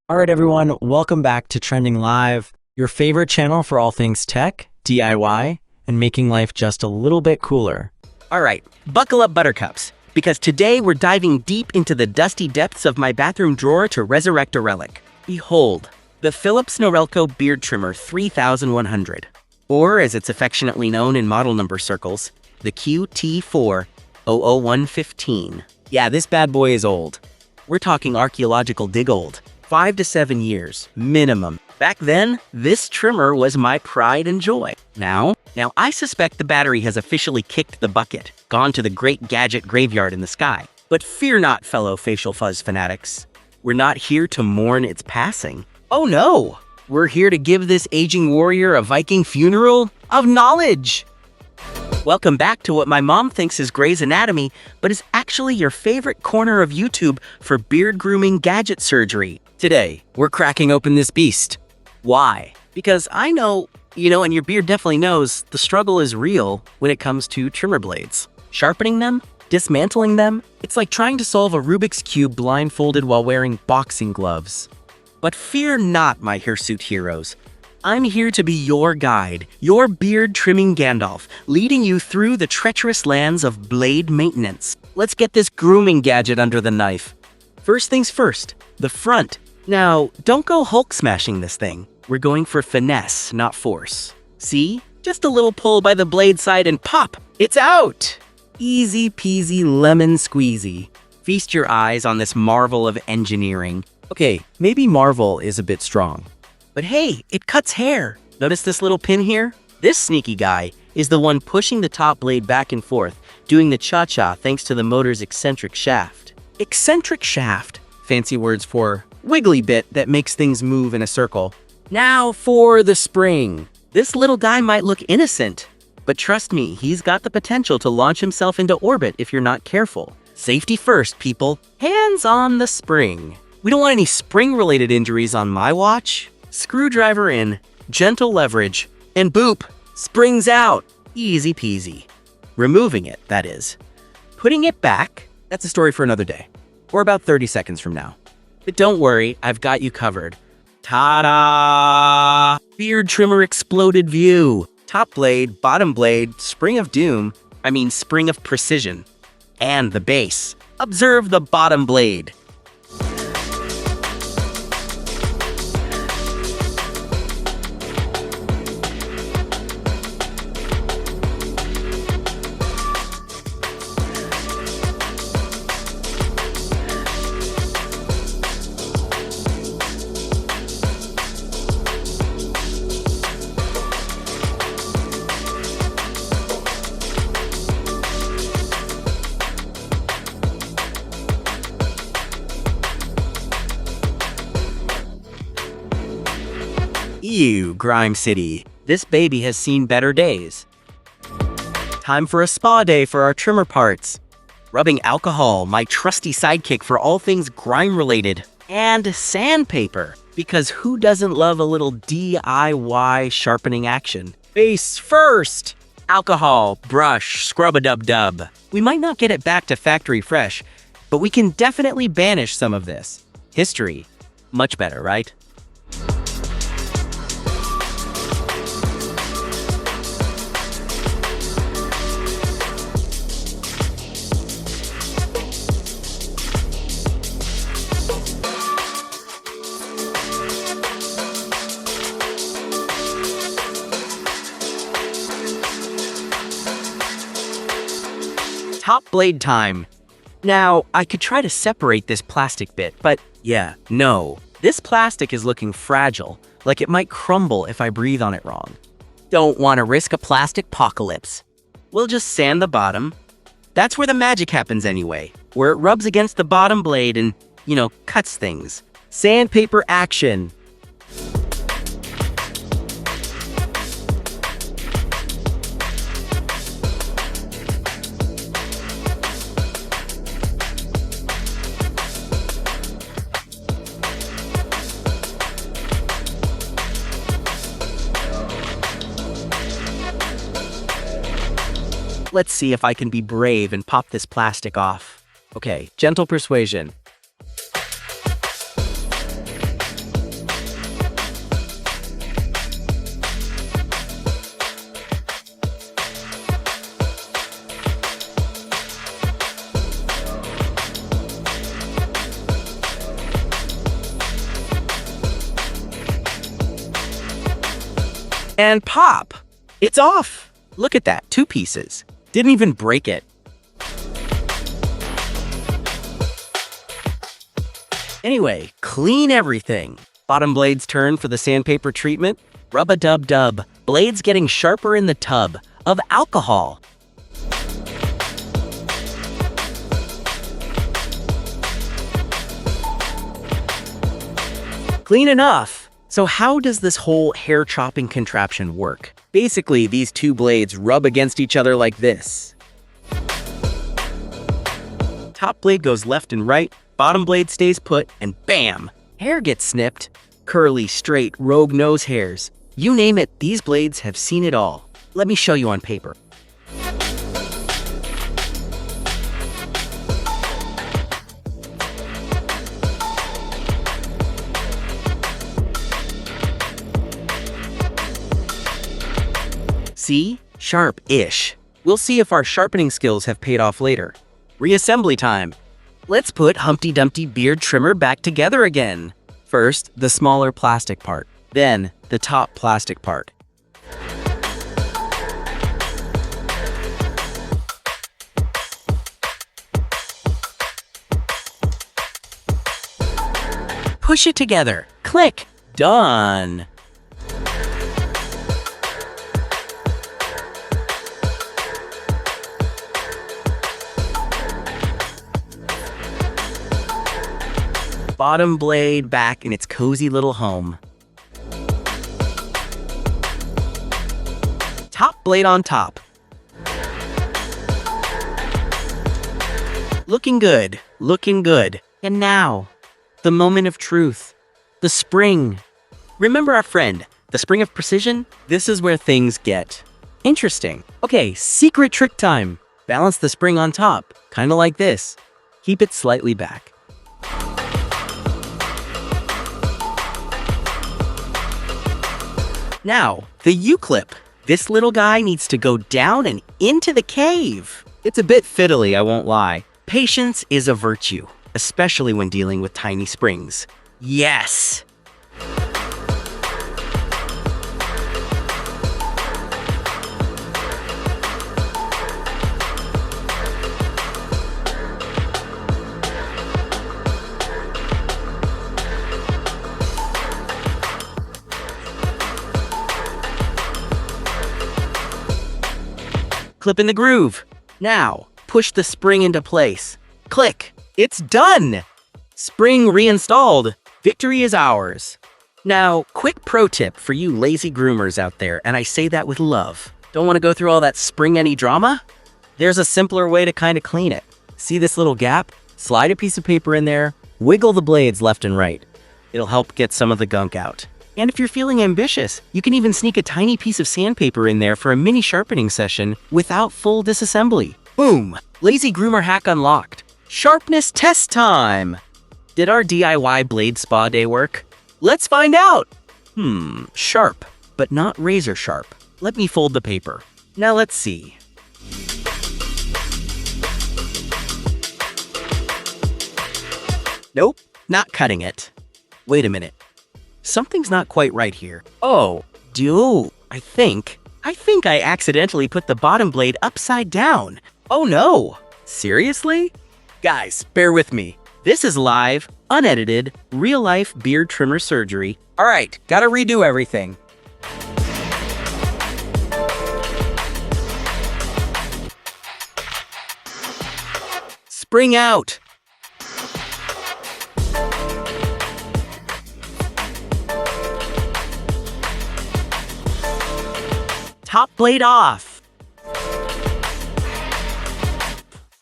All right, everyone, welcome back to Trending Live, your favorite channel for all things tech, DIY, and making life just a little bit cooler. All right, buckle up, buttercups, because today we're diving deep into the dusty depths of my bathroom drawer to resurrect a relic. Behold, the Philips Norelco Beardtrimmer 3100, or as it's affectionately known in model number circles, the QT4-00115. Yeah, this bad boy is old. We're talking archaeological dig old. 5 to 7 years, minimum. Back then, this trimmer was my pride and joy. Now I suspect the battery has officially kicked the bucket, gone to the great gadget graveyard in the sky. But fear not, fellow facial fuzz fanatics. We're not here to mourn its passing. Oh no! We're here to give this aging warrior a Viking funeral of knowledge! Welcome back to what my mom thinks is Grey's Anatomy, but is actually your favorite corner of YouTube for beard grooming gadget surgery. Today, we're cracking open this beast. Why? Because I know, and your beard definitely knows, the struggle is real when it comes to trimmer blades. Sharpening them, dismantling them, it's like trying to solve a Rubik's Cube blindfolded while wearing boxing gloves. But fear not, my hirsute heroes. I'm here to be your guide, your beard trimming Gandalf, leading you through the treacherous lands of blade maintenance. Let's get this grooming gadget under the knife. First things first, the front. Now, don't go Hulk smashing this thing. We're going for finesse, not force. See? Just a little pull by the blade side and pop! It's out! Easy peasy lemon squeezy. Feast your eyes on this marvel of engineering. Okay, maybe marvel is a bit strong. But hey, it cuts hair. Notice this little pin here? This sneaky guy is the one pushing the top blade back and forth, doing the cha-cha thanks to the motor's eccentric shaft. Eccentric shaft. Fancy words for wiggly bit that makes things move in a circle. Now for the spring. This little guy might look innocent, but trust me, he's got the potential to launch himself into orbit if you're not careful. Safety first, people. Hands on the spring. We don't want any spring-related injuries on my watch. Screwdriver in, gentle leverage, and boop, springs out. Easy peasy. Removing it, that is. Putting it back, that's a story for another day, or about 30 seconds from now. But don't worry, I've got you covered. Ta-da! Beard trimmer exploded view. Top blade, bottom blade, spring of doom, spring of precision. And the base. Observe the bottom blade. Ew, Grime City. This baby has seen better days. Time for a spa day for our trimmer parts. Rubbing alcohol, my trusty sidekick for all things grime-related. And sandpaper, because who doesn't love a little DIY sharpening action? Face first! Alcohol, brush, scrub-a-dub-dub. We might not get it back to factory fresh, but we can definitely banish some of this. History. Much better, right? Top blade time. Now, I could try to separate this plastic bit, but yeah, no. This plastic is looking fragile, like it might crumble if I breathe on it wrong. Don't want to risk a plastic apocalypse. We'll just sand the bottom. That's where the magic happens anyway, where it rubs against the bottom blade and, cuts things. Sandpaper action. Let's see if I can be brave and pop this plastic off. Okay, gentle persuasion. and pop! It's off! Look at that, 2 pieces. Didn't even break it. Anyway, clean everything. Bottom blade's turn for the sandpaper treatment. Rub-a-dub-dub. Blades getting sharper in the tub of alcohol. Clean enough. So how does this whole hair chopping contraption work? Basically, these 2 blades rub against each other like this. Top blade goes left and right, bottom blade stays put, and bam! Hair gets snipped. Curly, straight, rogue nose hairs. You name it, these blades have seen it all. Let me show you on paper. See? Sharp-ish. We'll see if our sharpening skills have paid off later. Reassembly time. Let's put Humpty Dumpty beard trimmer back together again. First, the smaller plastic part. Then, the top plastic part. Push it together. Click. Done. Bottom blade back in its cozy little home. Top blade on top. Looking good, looking good. And now, the moment of truth. The spring. Remember our friend, the spring of precision? This is where things get interesting. Okay, secret trick time. Balance the spring on top, kind of like this. Keep it slightly back. Now, the U-clip. This little guy needs to go down and into the cave. It's a bit fiddly, I won't lie. Patience is a virtue, especially when dealing with tiny springs. Yes! Clip in the groove. Now, push the spring into place. Click. It's done! Spring reinstalled. Victory is ours. Now, quick pro tip for you lazy groomers out there, and I say that with love. Don't want to go through all that spring-any drama? There's a simpler way to kind of clean it. See this little gap? Slide a piece of paper in there, wiggle the blades left and right. It'll help get some of the gunk out. And if you're feeling ambitious, you can even sneak a tiny piece of sandpaper in there for a mini sharpening session without full disassembly. Boom! Lazy groomer hack unlocked. Sharpness test time! Did our DIY blade spa day work? Let's find out! Sharp, but not razor sharp. Let me fold the paper. Now let's see. Nope, not cutting it. Wait a minute. Something's not quite right here. Oh, dude, I think I accidentally put the bottom blade upside down. Oh no! Seriously? Guys, bear with me. This is live, unedited, real-life beard trimmer surgery. All right, gotta redo everything. Spring out! Top blade off.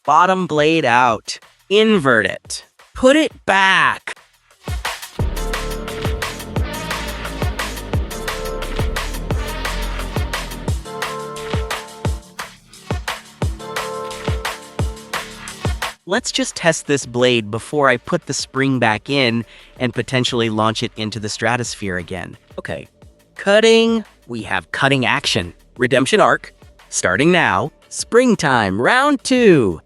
Bottom blade out. Invert it. Put it back. Let's just test this blade before I put the spring back in and potentially launch it into the stratosphere again. Okay. Cutting. We have cutting action. Redemption arc. Starting now. Springtime, round 2.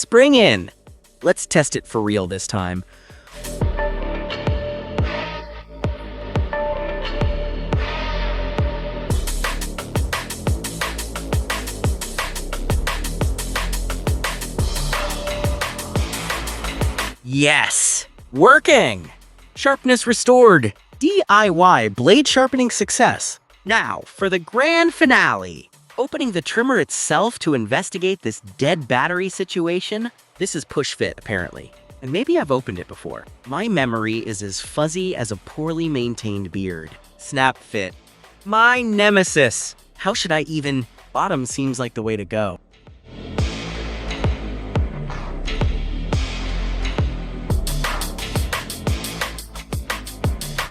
spring in. Let's test it for real this time. Yes! Working! Sharpness restored. DIY blade sharpening success. Now, for the grand finale. Opening the trimmer itself to investigate this dead battery situation. This is push fit, apparently. And maybe I've opened it before. My memory is as fuzzy as a poorly maintained beard. Snap fit. My nemesis. How should I even... Bottom seems like the way to go.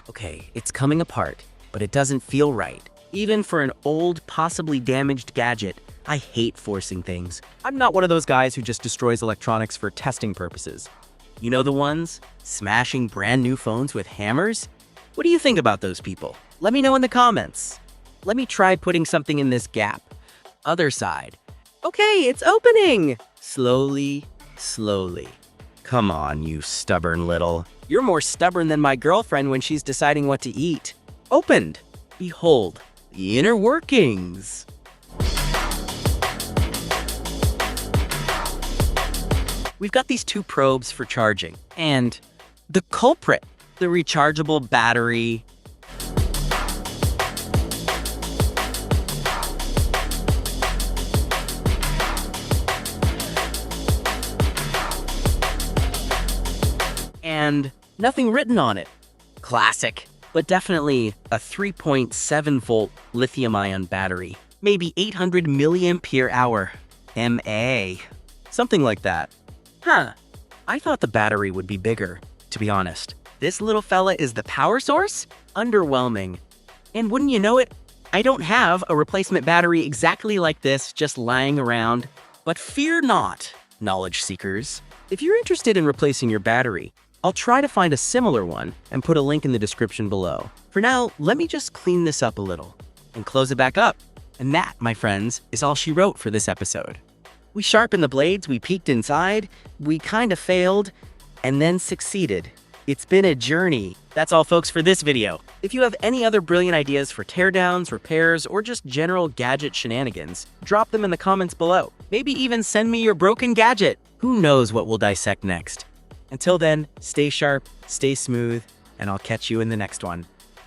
Okay, it's coming apart, but it doesn't feel right. Even for an old, possibly damaged gadget, I hate forcing things. I'm not one of those guys who just destroys electronics for testing purposes. You know the ones? Smashing brand new phones with hammers? What do you think about those people? Let me know in the comments. Let me try putting something in this gap. Other side. Okay, it's opening! Slowly, slowly. Come on, you stubborn little. You're more stubborn than my girlfriend when she's deciding what to eat. Opened. Behold, the inner workings. We've got these two probes for charging. And the culprit, the rechargeable battery. And nothing written on it. Classic. But definitely a 3.7 volt lithium-ion battery. Maybe 800 milliampere hour. MA. Something like that. Huh. I thought the battery would be bigger, to be honest. This little fella is the power source? Underwhelming. And wouldn't you know it, I don't have a replacement battery exactly like this just lying around. But fear not, knowledge seekers. If you're interested in replacing your battery, I'll try to find a similar one and put a link in the description below. For now, let me just clean this up a little and close it back up. And that, my friends, is all she wrote for this episode. We sharpened the blades, we peeked inside, we kind of failed, and then succeeded. It's been a journey. That's all, folks, for this video. If you have any other brilliant ideas for teardowns, repairs, or just general gadget shenanigans, drop them in the comments below. Maybe even send me your broken gadget. Who knows what we'll dissect next? Until then, stay sharp, stay smooth, and I'll catch you in the next one.